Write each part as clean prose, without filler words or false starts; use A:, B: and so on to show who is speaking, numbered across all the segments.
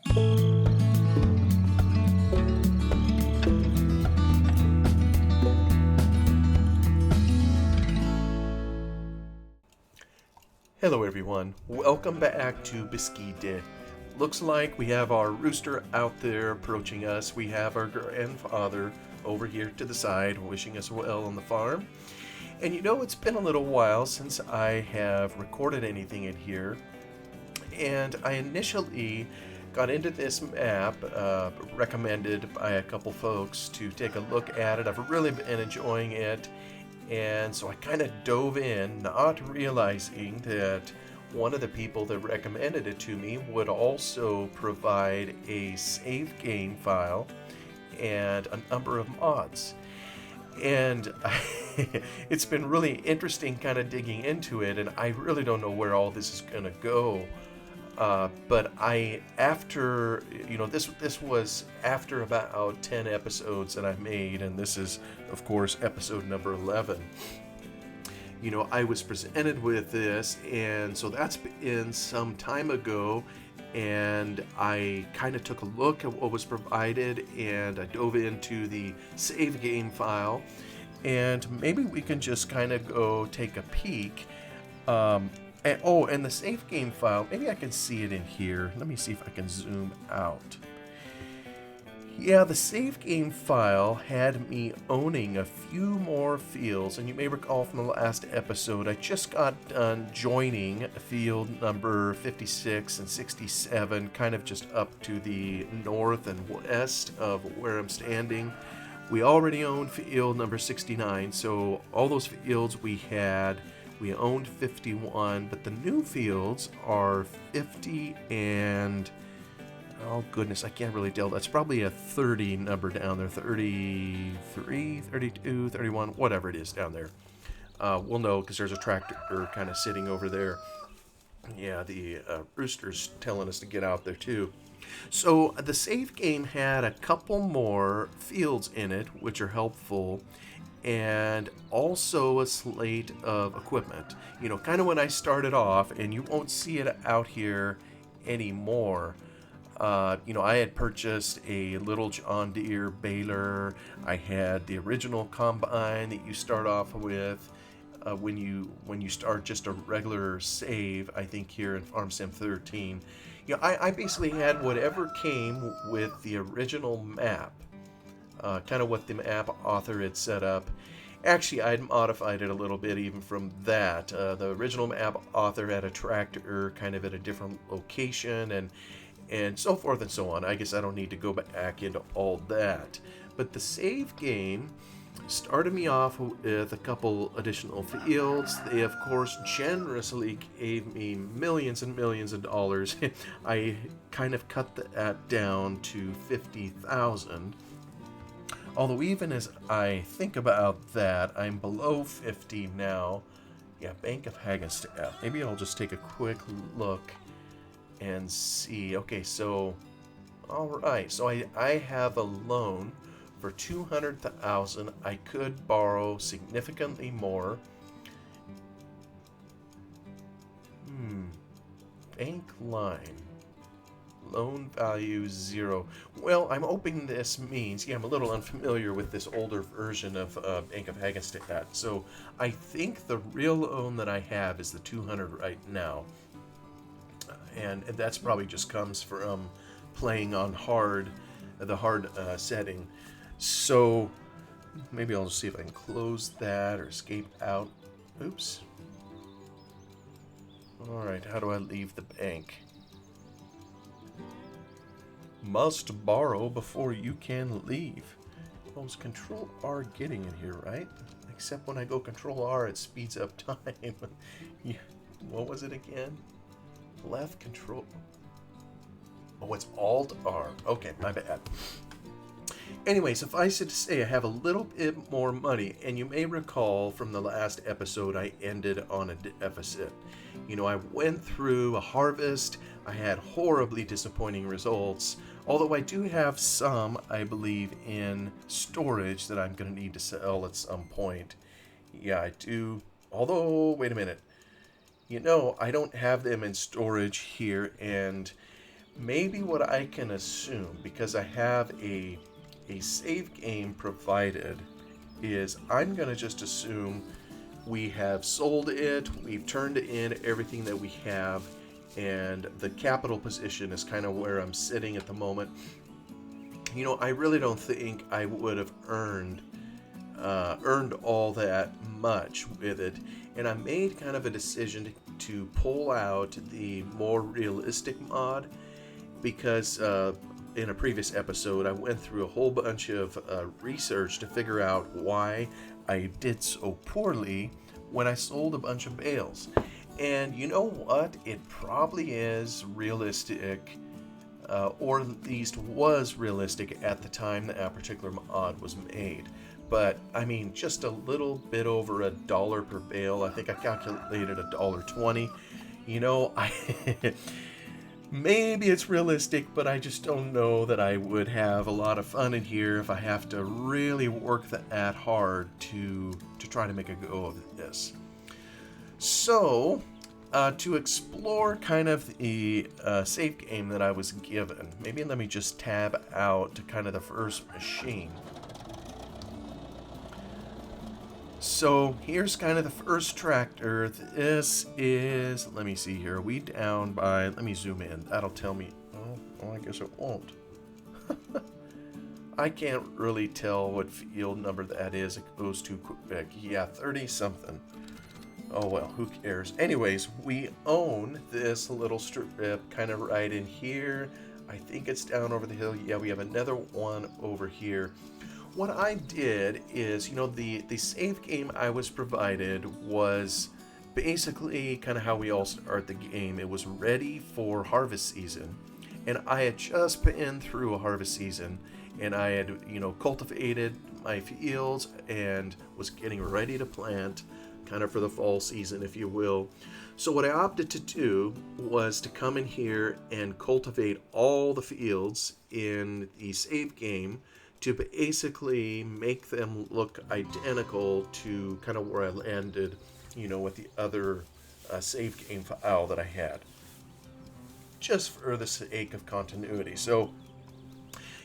A: Hello everyone, welcome back to Beskidy. Looks like we have our rooster out there approaching us. We have our grandfather over here to the side wishing us well on the farm. And you know, it's been a little while since I have recorded anything in here. And I initially got into this map, recommended by a couple folks to take a look at it. I've really been enjoying it. And so I kind of dove in, not realizing that one of the people that recommended it to me would also provide a save game file and a number of mods. And it's been really interesting kind of digging into it, and I really don't know where all this is going to go. But after, this was after about 10 episodes that I made, and this is, of course, episode number 11. You know, I was presented with this, and so that's been some time ago, and I kind of took a look at what was provided, and I dove into the save game file, and maybe we can just kind of go take a peek. And the save game file, maybe I can see it in here. Let me see if I can zoom out. Yeah, the save game file had me owning a few more fields, and you may recall from the last episode, I just got done joining field number 56 and 67, kind of just up to the north and west of where I'm standing. We already owned field number 69, so all those fields we owned 51, but the new fields are 50 and, oh goodness, I can't really tell. That's probably a 30 number down there, 33, 32, 31, whatever it is down there. We'll know because there's a tractor kind of sitting over there. Yeah, the rooster's telling us to get out there too. So the save game had a couple more fields in it, which are helpful, and also a slate of equipment. You know, kind of when I started off, and you won't see it out here anymore. I had purchased a little John Deere baler. I had the original combine that you start off with when you start just a regular save, I think here in Farm Sim 13. You know, I basically had whatever came with the original map. Kind of what the map author had set up. Actually, I'd modified it a little bit even from that. The original map author had a tractor kind of at a different location and so forth and so on. I guess I don't need to go back into all that. But the save game started me off with a couple additional fields. They, of course, generously gave me millions and millions of dollars. I kind of cut that down to 50,000. Although even as I think about that, I'm below 50 now. Yeah, Bank of Haggenstadt. Maybe I'll just take a quick look and see. Okay, so, all right. So I have a loan for 200,000. I could borrow significantly more. Bank line. Loan value 0. Well, I'm hoping this means, I'm a little unfamiliar with this older version of Bank of Haggenstadt. So I think the real loan that I have is the 200 right now. And that's probably just comes from playing on the hard setting. So maybe I'll just see if I can close that or escape out. Oops. All right, how do I leave the bank? Must borrow before you can leave. Well, it's Control R getting in here, right? Except when I go Control R, it speeds up time. Yeah. What was it again? Left Control. Oh, it's Alt R. Okay, my bad. Anyway, suffice it to say, I have a little bit more money, and you may recall from the last episode I ended on a deficit. You know, I went through a harvest. I had horribly disappointing results, although I do have some, I believe, in storage that I'm going to need to sell at some point. Yeah, I do. Although, wait a minute. You know, I don't have them in storage here, and maybe what I can assume, because I have a save game provided, is I'm going to just assume we have sold it, we've turned in everything that we have, and the capital position is kind of where I'm sitting at the moment. I really don't think I would have earned all that much with it, and I made kind of a decision to pull out the more realistic mod because in a previous episode I went through a whole bunch of research to figure out why I did so poorly when I sold a bunch of bales. And you know what? It probably is realistic, or at least was realistic at the time that particular mod was made. But I mean, just a little bit over $1 per bale. I think I calculated $1.20. I maybe it's realistic, but I just don't know that I would have a lot of fun in here if I have to really work that hard to try to make a go of this. So, to explore kind of the save game that I was given, maybe let me just tab out to kind of the first machine. So here's kind of the first tractor. This is, let me see here, are we down by, let me zoom in, that'll tell me, oh I guess it won't. I can't really tell what field number that is, it goes too quick. Yeah, 30 something. Oh well, who cares? Anyways, we own this little strip kind of right in here. I think it's down over the hill. Yeah, we have another one over here. What I did is, the save game I was provided was basically kind of how we all start the game. It was ready for harvest season, and I had just been through a harvest season, and I had, cultivated my fields and was getting ready to plant kind of for the fall season, if you will. So what I opted to do was to come in here and cultivate all the fields in the save game to basically make them look identical to kind of where I landed, with the other save game file that I had, just for the sake of continuity. So,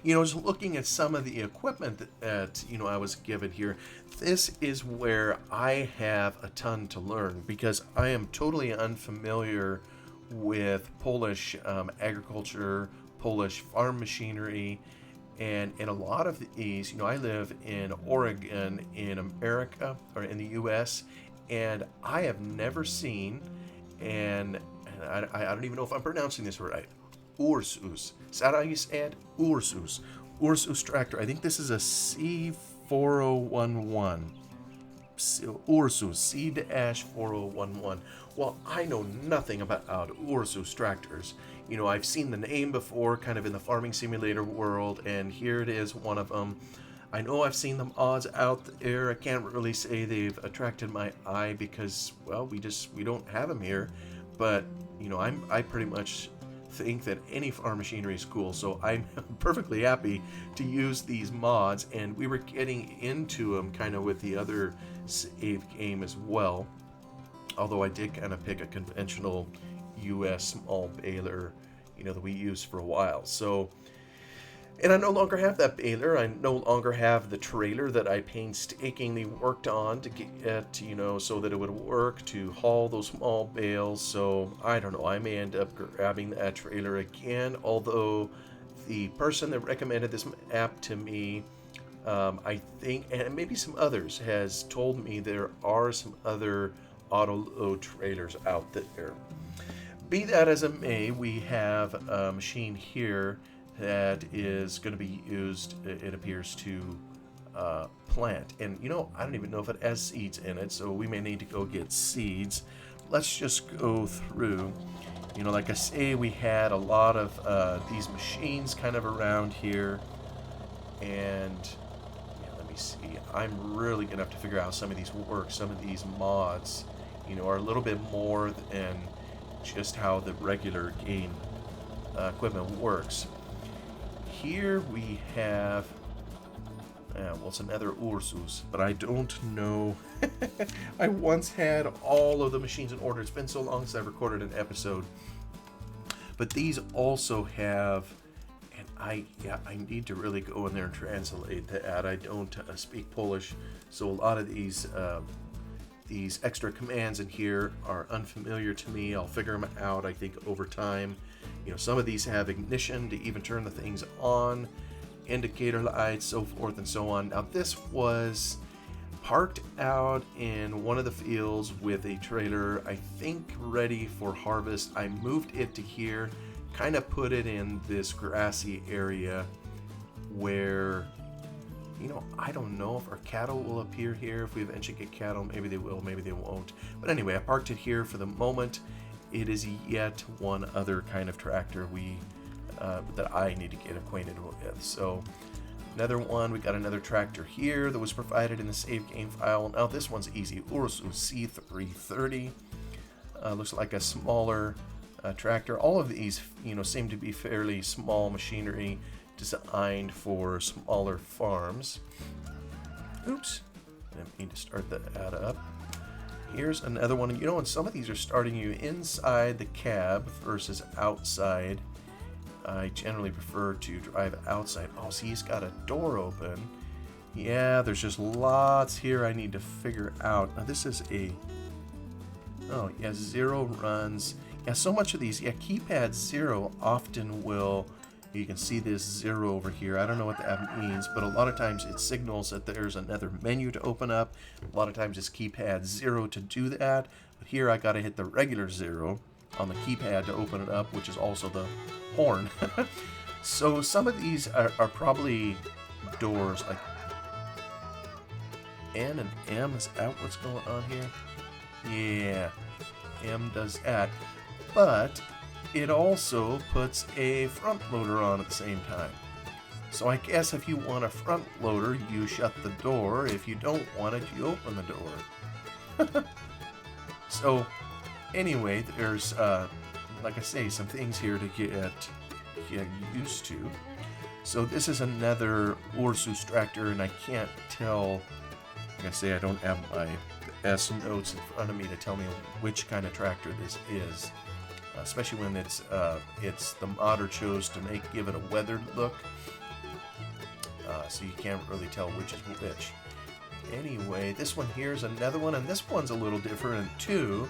A: just looking at some of the equipment that, I was given here, this is where I have a ton to learn because I am totally unfamiliar with Polish agriculture, Polish farm machinery, and in a lot of these, I live in Oregon in America, or in the US, and I have never seen, and I don't even know if I'm pronouncing this right, Ursus. Is that how you say it? Ursus. Ursus tractor. I think this is a C4011. Ursus, C-4011. Well, I know nothing about Ursus tractors. I've seen the name before, kind of in the farming simulator world, and here it is, one of them. I know I've seen them odds out there. I can't really say they've attracted my eye because, well, we don't have them here. But, I pretty much think that any farm machinery is cool, so I'm perfectly happy to use these mods, and we were getting into them kind of with the other save game as well, although I did kind of pick a conventional US small baler, that we used for a while. So, and I no longer have that baler. I no longer have the trailer that I painstakingly worked on to get, so that it would work to haul those small bales. So I don't know, I may end up grabbing that trailer again, although the person that recommended this app to me, I think, and maybe some others, has told me there are some other auto load trailers out there. Be that as it may, we have a machine here that is going to be used, it appears, to plant. And, I don't even know if it has seeds in it, so we may need to go get seeds. Let's just go through. Like I say, we had a lot of these machines kind of around here. And, let me see. I'm really going to have to figure out how some of these work. Some of these mods, are a little bit more than just how the regular game equipment works. Here we have, well, it's another Ursus, but I don't know. I once had all of the machines in order. It's been so long since I've recorded an episode. But these also have, and I need to really go in there and translate that. I don't speak Polish, so a lot of these extra commands in here are unfamiliar to me. I'll figure them out, I think, over time. You know, some of these have ignition to even turn the things on, indicator lights, so forth and so on. Now, this was parked out in one of the fields with a trailer, I think ready for harvest. I moved it to here, kind of put it in this grassy area where, you know, I don't know if our cattle will appear here. If we eventually get cattle, maybe they will, maybe they won't. But anyway, I parked it here for the moment. It is yet one other kind of tractor that I need to get acquainted with. So another one, we got another tractor here that was provided in the save game file. Now this one's easy, Ursus C330. Looks like a smaller tractor. All of these, you know, seem to be fairly small machinery designed for smaller farms. Oops, I need to start that up. Here's another one. You know, and some of these are starting you inside the cab versus outside. I generally prefer to drive outside. Oh, see, he's got a door open. Yeah, there's just lots here I need to figure out. Now, this is a... Oh, yeah, 0 runs. Yeah, so much of these. Yeah, keypad 0 often will... You can see this 0 over here. I don't know what that means, but a lot of times it signals that there's another menu to open up. A lot of times it's keypad 0 to do that. But here I got to hit the regular 0 on the keypad to open it up, which is also the horn. So some of these are probably doors, like N and M. Is that what's going on here? Yeah, M does that. But it also puts a front loader on at the same time. So I guess if you want a front loader, you shut the door. If you don't want it, you open the door. So anyway, there's, like I say, some things here to get used to. So this is another Ursus tractor, and I can't tell, like I say, I don't have my S notes in front of me to tell me which kind of tractor this is. Especially when it's the modder chose to give it a weathered look, so you can't really tell which is which. Anyway, this one here is another one, and this one's a little different too.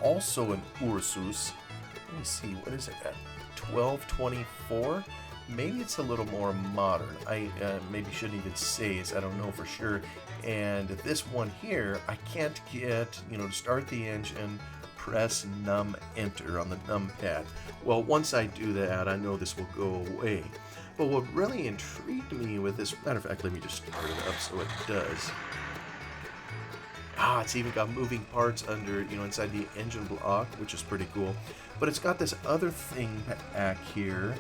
A: Also an Ursus. Let me see, what is it at? 1224? Maybe it's a little more modern. I maybe shouldn't even say this. I don't know for sure. And this one here, I can't get, you know, to start the engine. Press num enter on the numpad. Well, once I do that, I know this will go away. But what really intrigued me with this, matter of fact, let me just start it up so it does. It's even got moving parts under, you know, inside the engine block, which is pretty cool. But it's got this other thing back here.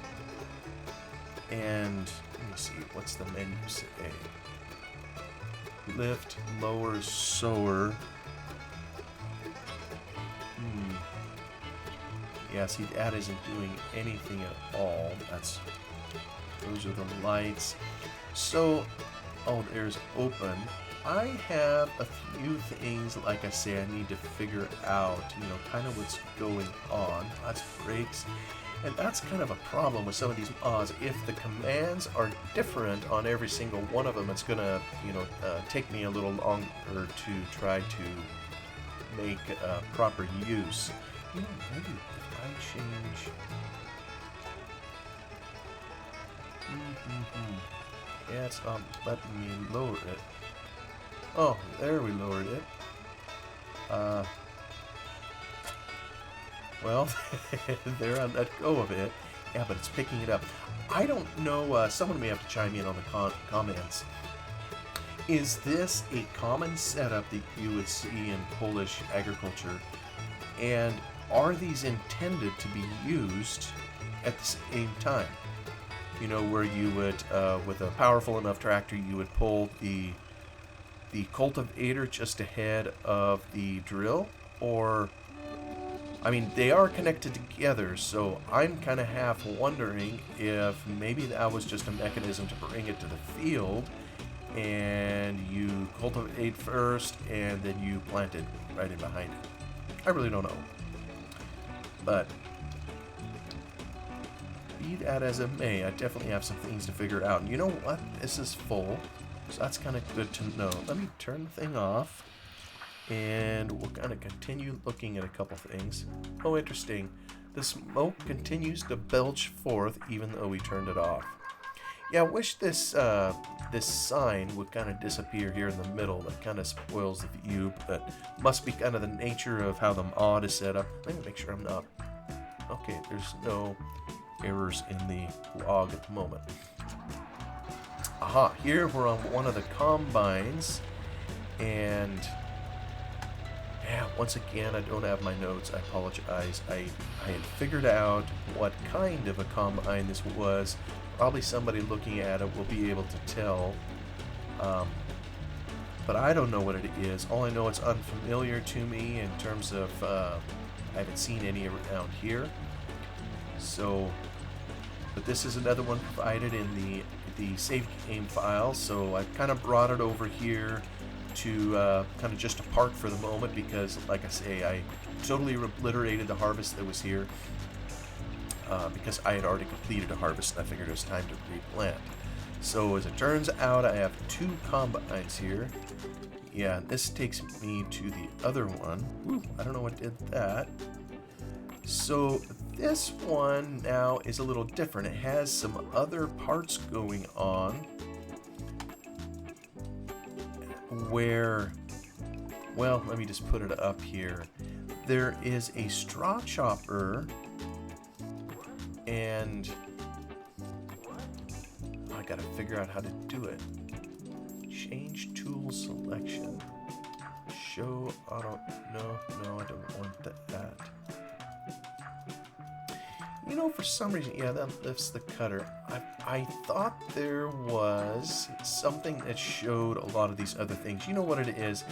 A: And let me see, what's the menu say? Lift, lower, sower. Yeah, see, that isn't doing anything at all. Those are the lights. So, oh, there's open. I have a few things, like I say, I need to figure out, you know, kind of what's going on. That's brakes. And that's kind of a problem with some of these mods. If the commands are different on every single one of them, it's going to, you know, take me a little longer to try to make proper use. You know, maybe if I change... Yeah, it's not letting me lower it. Oh, there we lowered it. Well, there I let go of it. Yeah, but it's picking it up. I don't know, someone may have to chime in on the comments. Is this a common setup that you would see in Polish agriculture? And are these intended to be used at the same time? You know, where you would, with a powerful enough tractor, you would pull the cultivator just ahead of the drill? Or, I mean, they are connected together, so I'm kind of half wondering if maybe that was just a mechanism to bring it to the field, and you cultivate first, and then you plant it right in behind it. I really don't know. But be that as it may, I definitely have some things to figure out. And you know what? This is full, so that's kind of good to know. Let me turn the thing off, and we'll kind of continue looking at a couple things. Oh, interesting. The smoke continues to belch forth even though we turned it off. Yeah, I wish this this sign would kind of disappear here in the middle. That kind of spoils the view, but must be kind of the nature of how the mod is set up. Let me make sure I'm not... Okay, there's no errors in the log at the moment. Aha, here we're on one of the combines, and yeah, once again, I don't have my notes. I apologize. I had figured out what kind of a combine this was. Probably somebody looking at it will be able to tell, but I don't know what it is. All I know, it's unfamiliar to me in terms of I haven't seen any around here. So, but this is another one provided in the save game file. So I kind of brought it over here to kind of just to park for the moment, because like I say, I totally obliterated the harvest that was here because I had already completed a harvest and I figured it was time to replant. So as it turns out, I have 2 combines here. Yeah, this takes me to the other one. Woo, I don't know what did that. So this one now is a little different. It has some other parts going on where, well, let me just put it up here. There is a straw chopper, and I gotta figure out how to do it. Change tool selection. Show auto. No, I don't want that. You know, for some reason, yeah, that lifts the cutter. I thought there was something that showed a lot of these other things. You know what it is?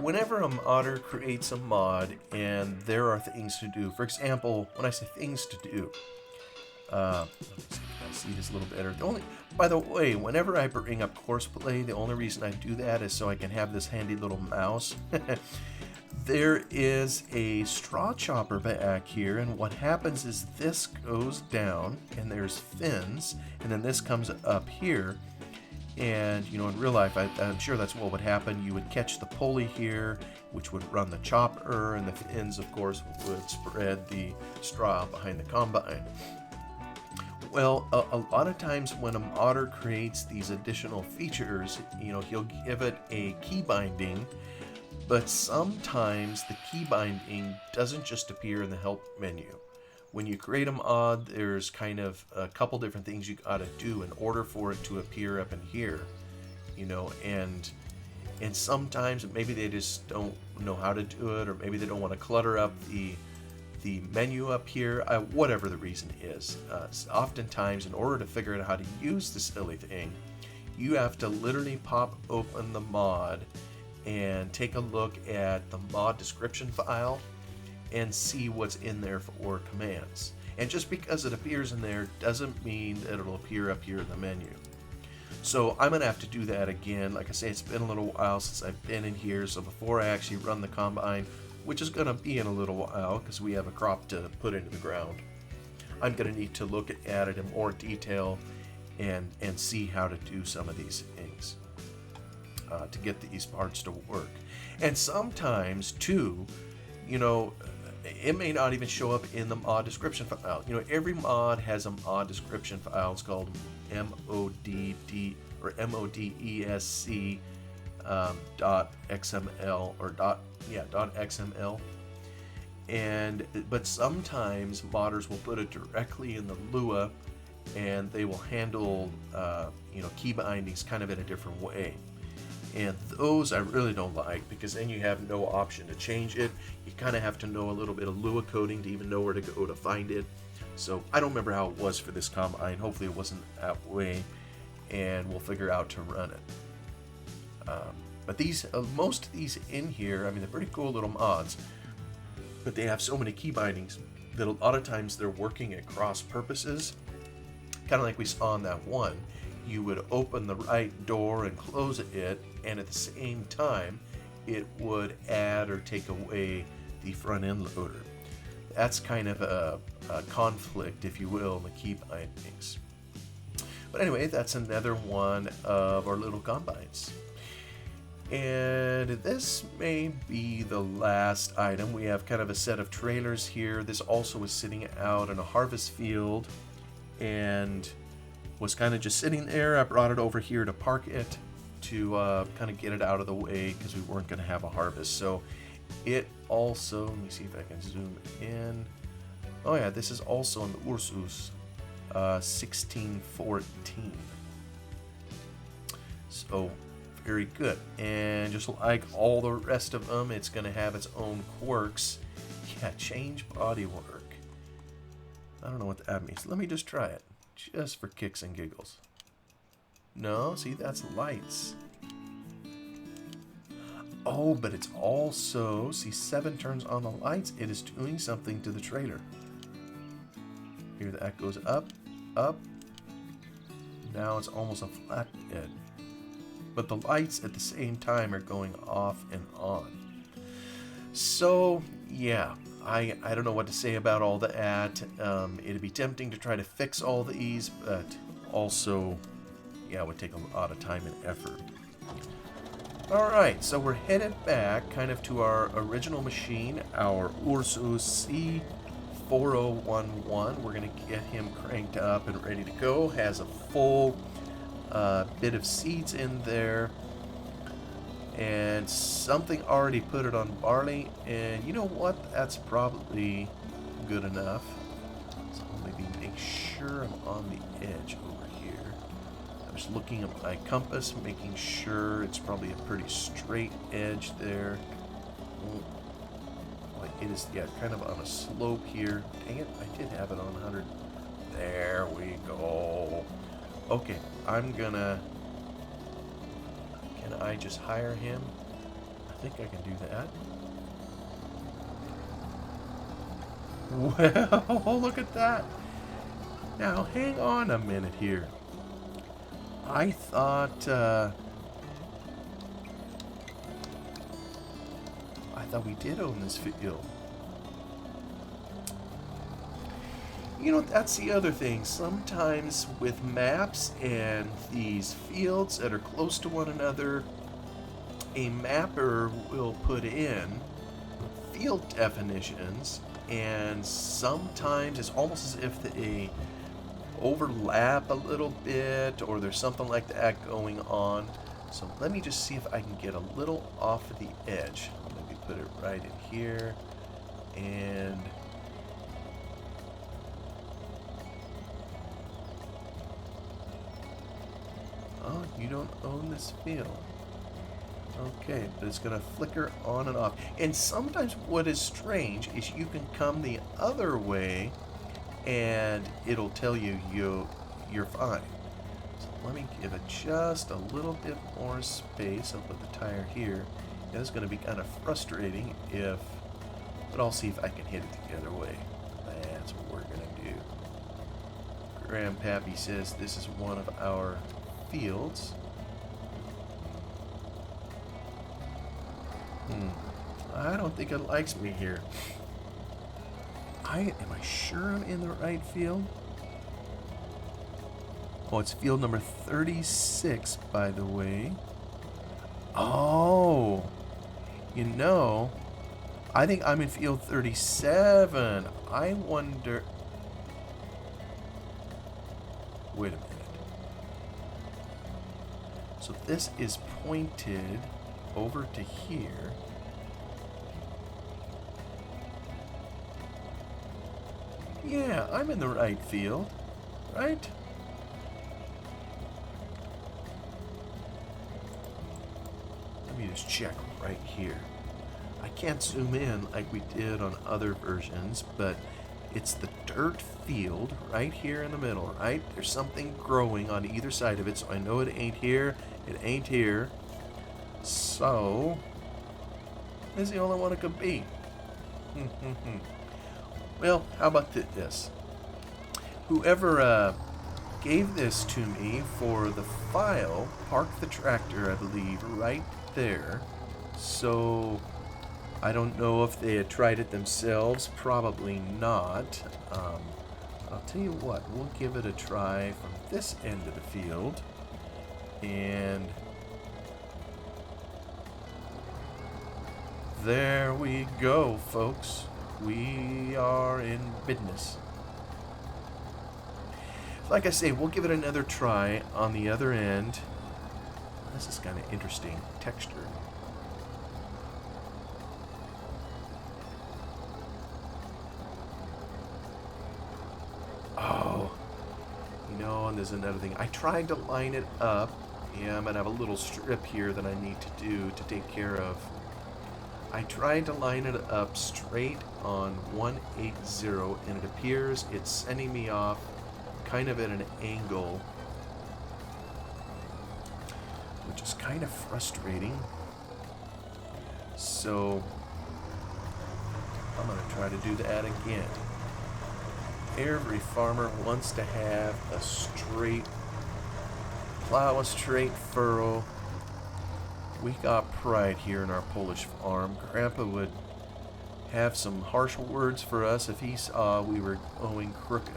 A: Whenever a modder creates a mod and there are things to do, for example, when I say things to do, let me see if I can see this a little better. By the way, whenever I bring up Courseplay, the only reason I do that is so I can have this handy little mouse. There is a straw chopper back here, and what happens is this goes down, and there's fins, and then this comes up here. And, you know, in real life, I'm sure that's what would happen. You would catch the pulley here, which would run the chopper, and the fins, of course, would spread the straw behind the combine. Well, a lot of times when a modder creates these additional features, you know, he'll give it a key binding, but sometimes the key binding doesn't just appear in the help menu. When you create a mod, there's kind of a couple different things you gotta do in order for it to appear up in here, you know, and sometimes maybe they just don't know how to do it, or maybe they don't want to clutter up the menu up here, whatever the reason is. Oftentimes, in order to figure out how to use this silly thing, you have to literally pop open the mod and take a look at the mod description file and see what's in there for commands. And just because it appears in there doesn't mean that it'll appear up here in the menu. So I'm gonna have to do that again. Like I say, it's been a little while since I've been in here, so before I actually run the combine, which is gonna be in a little while because we have a crop to put into the ground, I'm gonna need to look at it in more detail and see how to do some of these things to get these parts to work. And sometimes too, you know, it may not even show up in the mod description file. You know, every mod has a mod description file. It's called MODD or MODESC .xml or .xml. But sometimes modders will put it directly in the Lua, and they will handle you know, key bindings kind of in a different way. And those I really don't like, because then you have no option to change it. You kind of have to know a little bit of Lua coding to even know where to go to find it. So I don't remember how it was for this combine. Hopefully it wasn't that way, and we'll figure out to run it. But these, most of these in here, I mean, they're pretty cool little mods, but they have so many key bindings that a lot of times they're working at cross purposes. Kind of like we saw on that one. You would open the right door and close it, and at the same time, it would add or take away the front end loader. that's kind of a conflict, if you will, in the keep things. But anyway, that's another one of our little combines. And this may be the last item. We have kind of a set of trailers here. This also was sitting out in a harvest field and was kind of just sitting there. I brought it over here to park it to kind of get it out of the way because we weren't going to have a harvest. So it also, let me see if I can zoom in. Oh yeah, this is also in the Ursus 1614. So very good. And just like all the rest of them, it's going to have its own quirks. Yeah, change body work. I don't know what that means. Let me just try it, just for kicks and giggles. No, see, that's lights. Oh, but it's also, see, 7 turns on the lights. It is doing something to the trailer. Here, that goes up, up. Now it's almost a flat bed. But the lights at the same time are going off and on. So, yeah, I don't know what to say about all that. It'd be tempting to try to fix all these, but also, yeah, it would take a lot of time and effort. Alright, so we're headed back kind of to our original machine, our Ursus C4011. We're going to get him cranked up and ready to go. Has a full bit of seeds in there. And something already put it on barley. And you know what? That's probably good enough. So maybe make sure I'm on the edge over here. I was looking at my compass, making sure it's probably a pretty straight edge there. Like it is, yeah, kind of on a slope here. Dang it, I did have it on 100. There we go. Okay, I'm gonna... Can I just hire him? I think I can do that. Well, look at that. Now, hang on a minute here. I thought we did own this field. You know, that's the other thing. Sometimes with maps and these fields that are close to one another, a mapper will put in field definitions, and sometimes it's almost as if they overlap a little bit, or there's something like that going on. So let me just see if I can get a little off of the edge. Maybe put it right in here, and oh, you don't own this field. Okay, but it's going to flicker on and off. And sometimes what is strange is you can come the other way and it'll tell you you're fine. So let me give it just a little bit more space. I'll put the tire here. And it's going to be kind of frustrating but I'll see if I can hit it the other way. That's what we're going to do. Grandpappy says this is one of our fields. I don't think it likes me here. Am I sure I'm in the right field? Oh, it's field number 36, by the way. Oh, you know, I think I'm in field 37. I wonder... Wait a minute. So this is pointed over to here. Yeah, I'm in the right field, right? Let me just check right here. I can't zoom in like we did on other versions, but it's the dirt field right here in the middle, right? There's something growing on either side of it, so I know it ain't here, it ain't here. So, this is the only one it could be. Well, how about this? Whoever gave this to me for the file parked the tractor, I believe, right there. So I don't know if they had tried it themselves. Probably not. I'll tell you what, we'll give it a try from this end of the field. And there we go, folks. We are in business. Like I say, we'll give it another try on the other end. This is kind of interesting texture. Oh, and there's another thing. I tried to line it up. Yeah, I'm going to have a little strip here that I need to do to take care of. I tried to line it up straight on 180, and it appears it's sending me off kind of at an angle, which is kind of frustrating. So I'm going to try to do that again. Every farmer wants to have a straight plow, a straight furrow. We got pride here in our Polish farm. Grandpa would have some harsh words for us if he saw we were going crooked.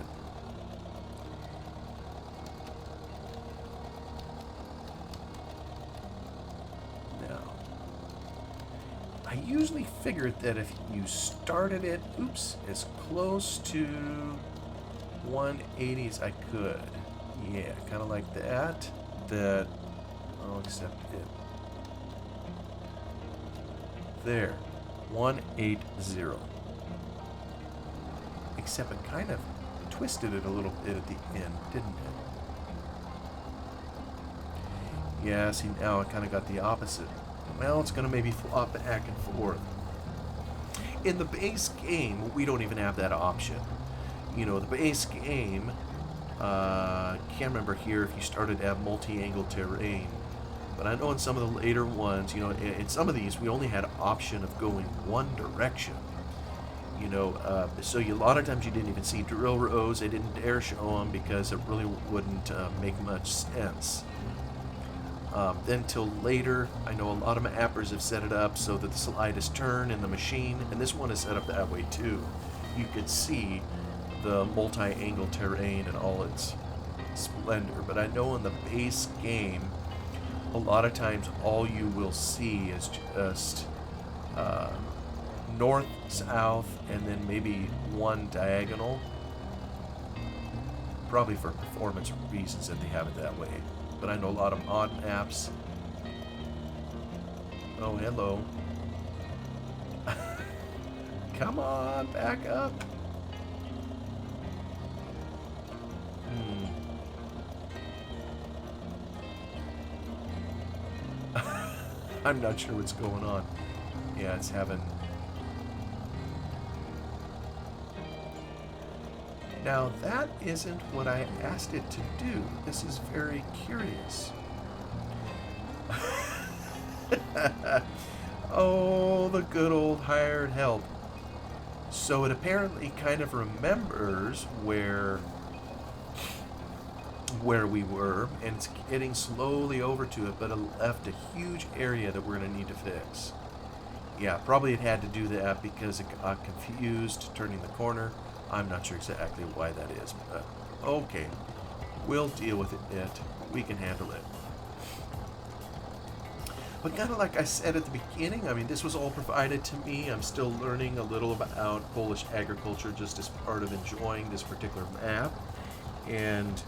A: Now, I usually figured that if you started it, as close to 180 as I could. Yeah, kind of like that. I'll accept it. There, 180. Except it kind of twisted it a little bit at the end, didn't it? Yeah, see, now I kind of got the opposite. Well, it's going to maybe flop back and forth. In the base game, we don't even have that option. The base game, can't remember here if you started to have multi-angle terrain. But I know in some of the later ones, in some of these, we only had an option of going one direction. So a lot of times you didn't even see drill rows. They didn't dare show them because it really wouldn't make much sense. Then till later, I know a lot of mappers have set it up so that the slide is turned in the machine, and this one is set up that way too. You could see the multi-angle terrain in all its splendor, but I know in the base game, a lot of times all you will see is just north, south, and then maybe one diagonal. Probably for performance reasons that they have it that way. But I know a lot of mod maps. Oh, hello. Come on, back up. I'm not sure what's going on. Yeah, it's having... Now, that isn't what I asked it to do. This is very curious. Oh, the good old hired help. So it apparently kind of remembers where we were, and it's getting slowly over to it, but it left a huge area that we're going to need to fix. Yeah, probably it had to do that because it got confused turning the corner. I'm not sure exactly why that is, but okay. We'll deal with it. We can handle it. But kind of like I said at the beginning, I mean, this was all provided to me. I'm still learning a little about Polish agriculture just as part of enjoying this particular map. And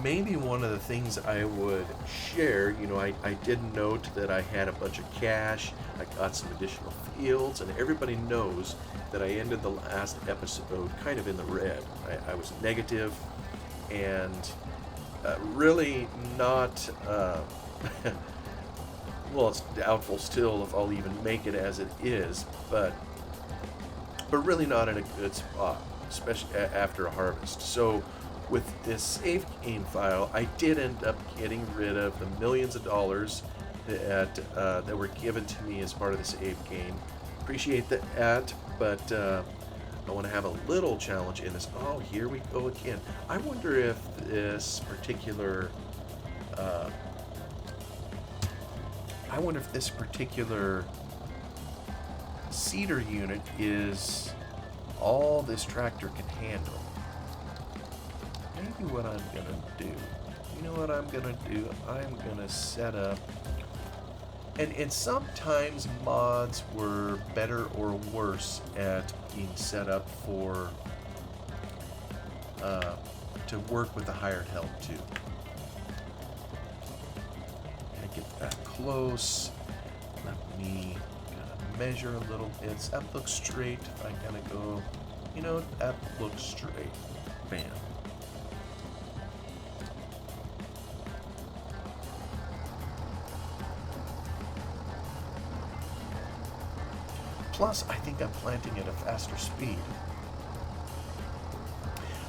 A: maybe one of the things I would share, I did note that I had a bunch of cash, I got some additional fields, and everybody knows that I ended the last episode kind of in the red. I was negative and really not, well, it's doubtful still if I'll even make it as it is, but really not in a good spot, especially after a harvest. So with this save game file, I did end up getting rid of the millions of dollars that were given to me as part of the save game. Appreciate that, but I want to have a little challenge in this. Oh, here we go again. I wonder if this particular seeder unit is all this tractor can handle. Maybe what I'm gonna do, you know what I'm gonna do? I'm gonna set up, and sometimes mods were better or worse at being set up for to work with the hired help too. And get that close. Let me measure a little bit. That looks straight. I gotta go, you know, that looks straight. Bam. Plus, I think I'm planting at a faster speed.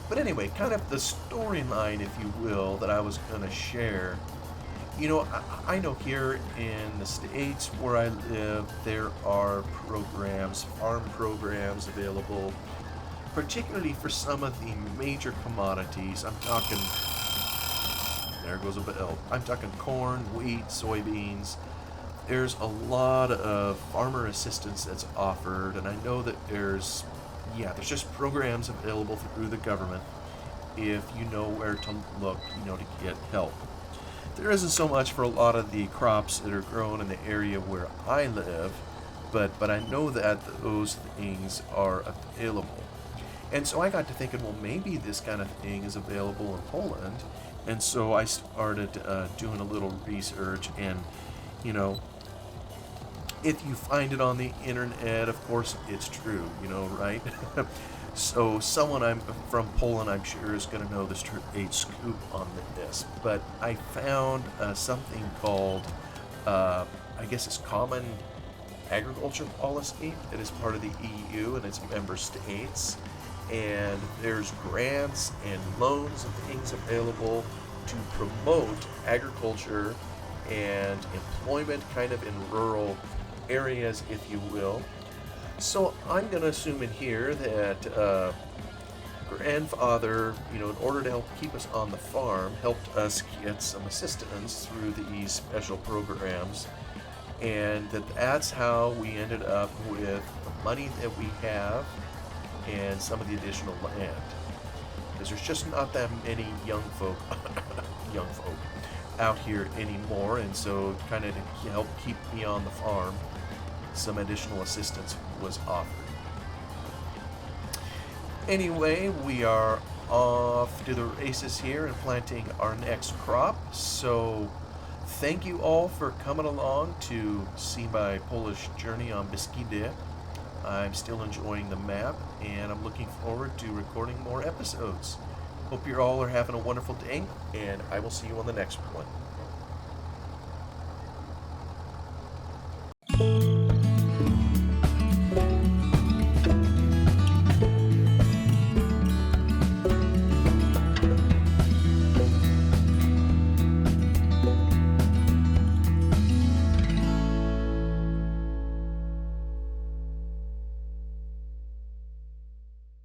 A: But anyway, kind of the storyline, if you will, that I was going to share. You know, I know here in the States where I live, there are programs, farm programs available, particularly for some of the major commodities. I'm talking, there goes a bell. I'm talking corn, wheat, soybeans. There's a lot of farmer assistance that's offered, and I know that there's just programs available through the government if you know where to look, you know, to get help. There isn't so much for a lot of the crops that are grown in the area where I live, but I know that those things are available. And so I got to thinking, well, maybe this kind of thing is available in Poland. And so I started doing a little research, and, you know, if you find it on the internet, of course, it's true, you know, right? So someone from Poland, I'm sure, is going to know the straight scoop on this. But I found something called, I guess it's Common Agriculture Policy. It is part of the EU and its member states. And there's grants and loans and things available to promote agriculture and employment kind of in rural areas, if you will. So I'm going to assume in here that grandfather, you know, in order to help keep us on the farm, helped us get some assistance through these special programs, and that's how we ended up with the money that we have and some of the additional land. Because there's just not that many young folk out here anymore, and so kind of to help keep me on the farm, some additional assistance was offered. Anyway, we are off to the races here and planting our next crop. So thank you all for coming along to see my Polish journey on Beskidy. I'm still enjoying the map, and I'm looking forward to recording more episodes. Hope you all are having a wonderful day, and I will see you on the next one.